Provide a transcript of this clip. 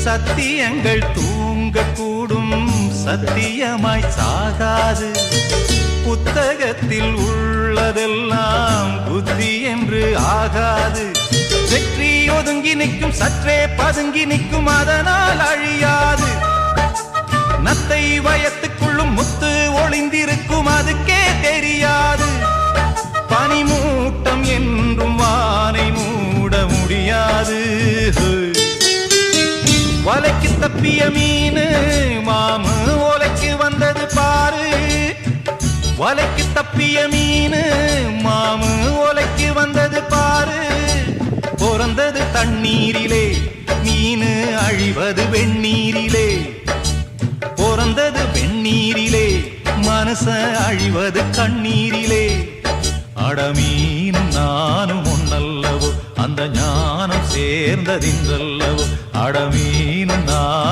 சத்தியங்கள் தூங்கக்கூடும், சத்தியமாய் சாகாது. புத்தகத்தில் உள்ளதெல்லாம் புத்தி என்று ஆகாது. வெற்றி ஒதுங்கி நிற்கும், சற்றே பதுங்கி நிற்கும், அதனால் அழியாது. நத்தை வயத்துக்குள்ளும் முத்து ஒளிந்திருக்கும், அதுக்கே தெரியாது. பனிமூட்டம் என்றும் வானை மூட முடியாது. வலைக்கு தப்பிய மீனு மாமு ஓலைக்கு வந்தது பாரு. வலைக்கு தப்பிய மீனு மாமு ஓலைக்கு வந்தது பாரு. பிறந்தது தண்ணீரிலே, மீனு அழிவது வெந்நீரிலே. பிறந்தது வெந்நீரிலே, மனச அழிவது கண்ணீரிலே. அடமீனும் நானும் ஒன்னல்லவோ, அந்த ஞானம் சேர்ந்ததின்றல்லவோ. அடமீனும் நான்